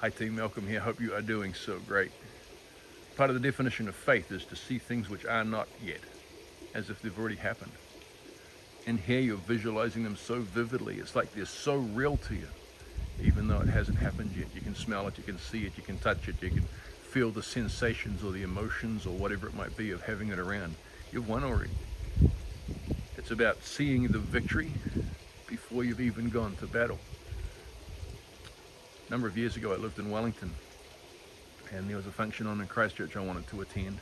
Hi team, Malcolm here. Hope you are doing so great. Part of the definition of faith is to see things which are not yet, as if they've already happened. And here you're visualizing them so vividly. It's like they're so real to you, even though it hasn't happened yet. You can smell it, you can see it, you can touch it, you can feel the sensations or the emotions or whatever it might be of having it around. You've won already. It's about seeing the victory before you've even gone to battle. A number of years ago, I lived in Wellington, and there was a function on in Christchurch I wanted to attend.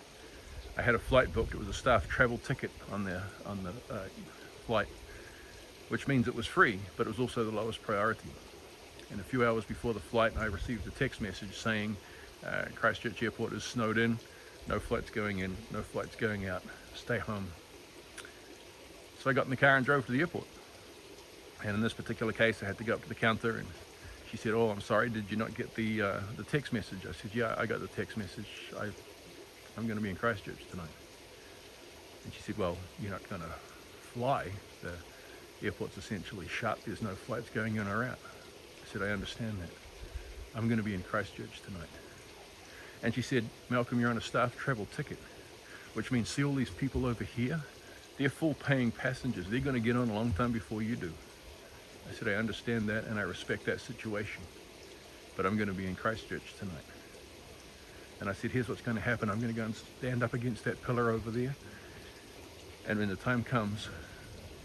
I had a flight booked. It was a staff travel ticket on the flight, which means it was free, but it was also the lowest priority. And a few hours before the flight, I received a text message saying Christchurch Airport is snowed in, no flights going in, no flights going out, stay home. So I got in the car and drove to the airport. And in this particular case, I had to go up to the counter, and she said, "Oh, I'm sorry, did you not get the text message?" I said, "Yeah, I got the text message. I'm going to be in Christchurch tonight." And she said, "Well, you're not going to fly. The airport's essentially shut. There's no flights going in or out." I said, "I understand that. I'm going to be in Christchurch tonight." And she said, "Malcolm, you're on a staff travel ticket, which means see all these people over here? They're full paying passengers. They're going to get on a long time before you do." I said, "I understand that and I respect that situation, but I'm going to be in Christchurch tonight." And I said, "Here's what's going to happen. I'm going to go and stand up against that pillar over there. And when the time comes,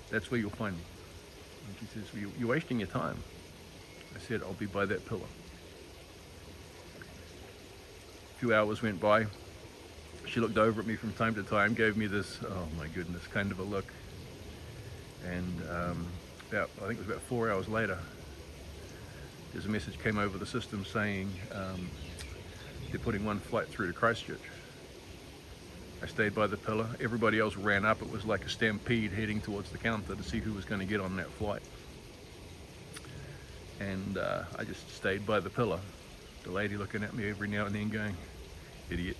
that's where you'll find me." And she says, "Well, you're wasting your time." I said, "I'll be by that pillar." A few hours went by. She looked over at me from time to time, gave me this, oh my goodness, kind of a look. And I think it was about 4 hours later, there's a message came over the system saying they're putting one flight through to Christchurch. I stayed by the pillar. Everybody else ran up. It was like a stampede heading towards the counter to see who was going to get on that flight. And I just stayed by the pillar. The lady looking at me every now and then going, "Idiot."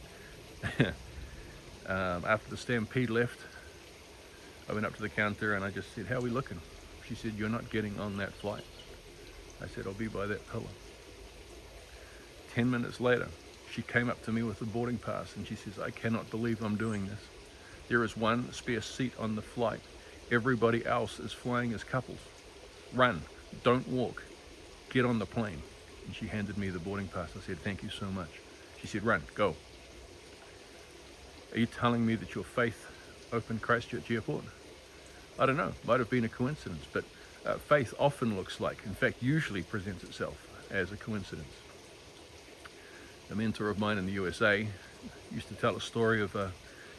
After the stampede left, I went up to the counter and I just said, "How are we looking?" She said, "You're not getting on that flight." I said, "I'll be by that pillar." 10 minutes later, she came up to me with a boarding pass and she says, "I cannot believe I'm doing this. There is one spare seat on the flight. Everybody else is flying as couples. Run, don't walk, get on the plane." And she handed me the boarding pass. I said, "Thank you so much." She said, "Run, go." Are you telling me that your faith opened Christchurch Airport? I don't know, might have been a coincidence, but faith often looks like, in fact, usually presents itself as a coincidence. A mentor of mine in the USA used to tell a story of a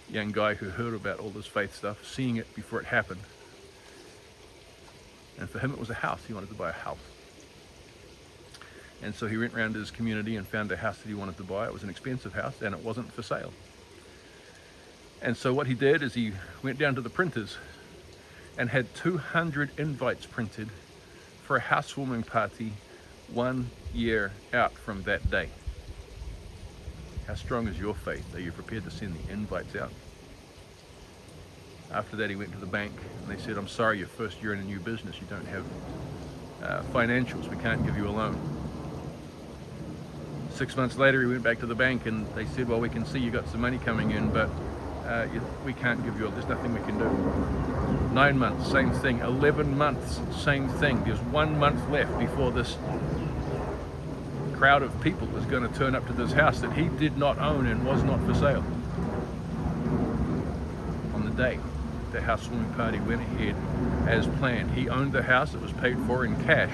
young guy who heard about all this faith stuff, seeing it before it happened. And for him, it was a house. He wanted to buy a house. And so he went around to his community and found a house that he wanted to buy. It was an expensive house and it wasn't for sale. And so what he did is he went down to the printers and had 200 invites printed for a housewarming party 1 year out from that day. How strong is your faith? Are you prepared to send the invites out? After that, he went to the bank and they said, "I'm sorry, your first year in a new business, you don't have financials. We can't give you a loan." 6 months later, he went back to the bank and they said, "Well, we can see you got some money coming in, but we can't give you, there's nothing we can do." 9 months, same thing. 11 months, same thing. There's 1 month left before this crowd of people is going to turn up to this house that he did not own and was not for sale. On the day, the housewarming party went ahead as planned. He owned the house. It was paid for in cash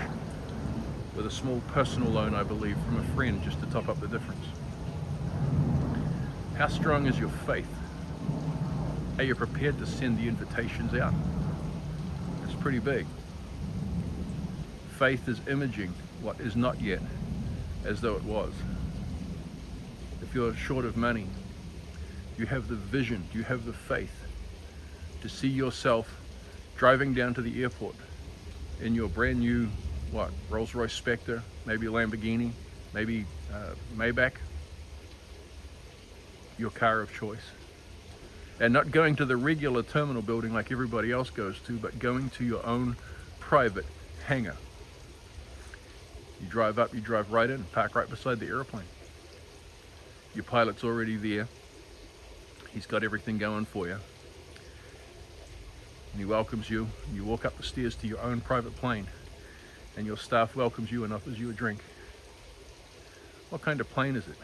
with a small personal loan, I believe, from a friend just to top up the difference. How strong is your faith? Are you prepared to send the invitations out? It's pretty big. Faith is imaging what is not yet as though it was. If you're short of money, you have the vision, you have the faith to see yourself driving down to the airport in your brand new, Rolls-Royce Spectre, maybe a Lamborghini, maybe Maybach, your car of choice. And not going to the regular terminal building like everybody else goes to, but going to your own private hangar. You drive up, you drive right in, park right beside the airplane. Your pilot's already there. He's got everything going for you. And he welcomes you. You walk up the stairs to your own private plane, and your staff welcomes you and offers you a drink. What kind of plane is it?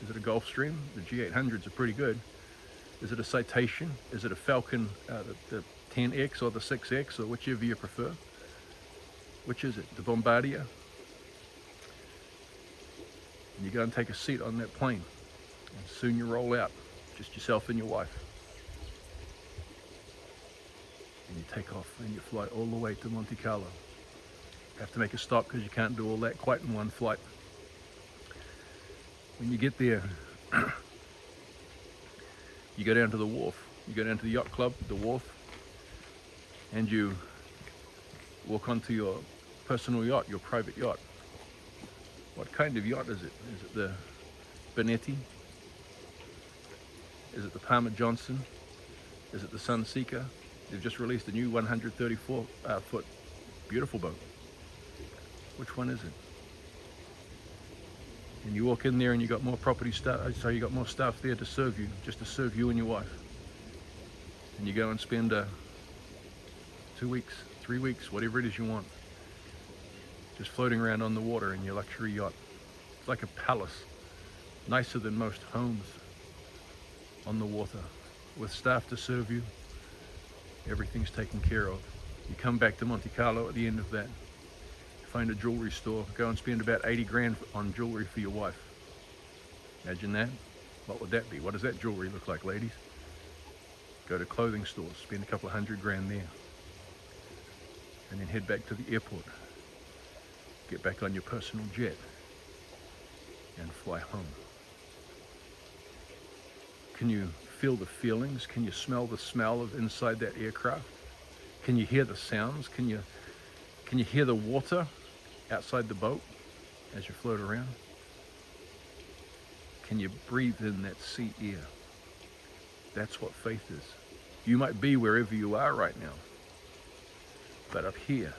Is it a Gulfstream? The G800s are pretty good. Is it a Citation? Is it a Falcon, the 10X or the 6X, or whichever you prefer? Which is it? The Bombardier? And you go and take a seat on that plane, and soon you roll out, just yourself and your wife. And you take off and you fly all the way to Monte Carlo. You have to make a stop because you can't do all that quite in one flight. When you get there, you go down to the wharf. You go down to the yacht club, the wharf, and you walk onto your personal yacht, your private yacht. What kind of yacht is it? Is it the Benetti? Is it the Palmer Johnson? Is it the Sunseeker? They've just released a new 134-foot beautiful boat. Which one is it? And you walk in there and you got more property staff, so you got more staff there to serve you, just to serve you and your wife. And you go and spend 2 weeks, 3 weeks, whatever it is you want, just floating around on the water in your luxury yacht. It's like a palace, nicer than most homes on the water, with staff to serve you. Everything's taken care of. You come back to Monte Carlo at the end of that, find a jewelry store, go and spend about 80 grand on jewelry for your wife. Imagine that. What would that be? What does that jewelry look like, ladies? Go to clothing stores, spend a couple of $100 grand there, and then head back to the airport. Get back on your personal jet and fly home. Can you feel the feelings? Can you smell the smell of inside that aircraft? Can you hear the sounds? Can you hear the water outside the boat as you float around? Can you breathe in that sea air? That's what faith is. You might be wherever you are right now, but up here,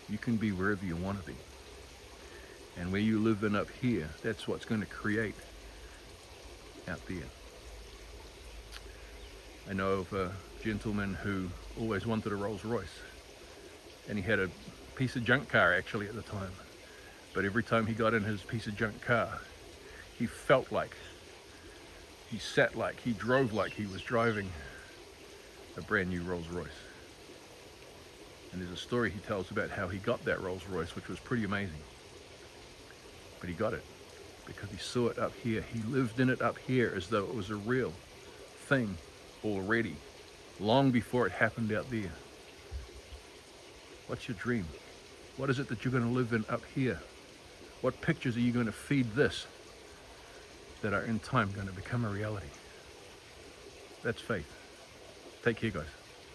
you can be wherever you want to be. And where you live in up here, that's what's going to create out there. I know of a gentleman who always wanted a Rolls Royce, and he had a piece of junk car actually at the time. But every time he got in his piece of junk car, he felt like, he sat like, he drove like he was driving a brand new Rolls Royce. And there's a story he tells about how he got that Rolls Royce, which was pretty amazing. But he got it because he saw it up here. He lived in it up here as though it was a real thing already, long before it happened out there. What's your dream? What is it that you're going to live in up here? What pictures are you going to feed this that are in time going to become a reality? That's faith. Take care, guys.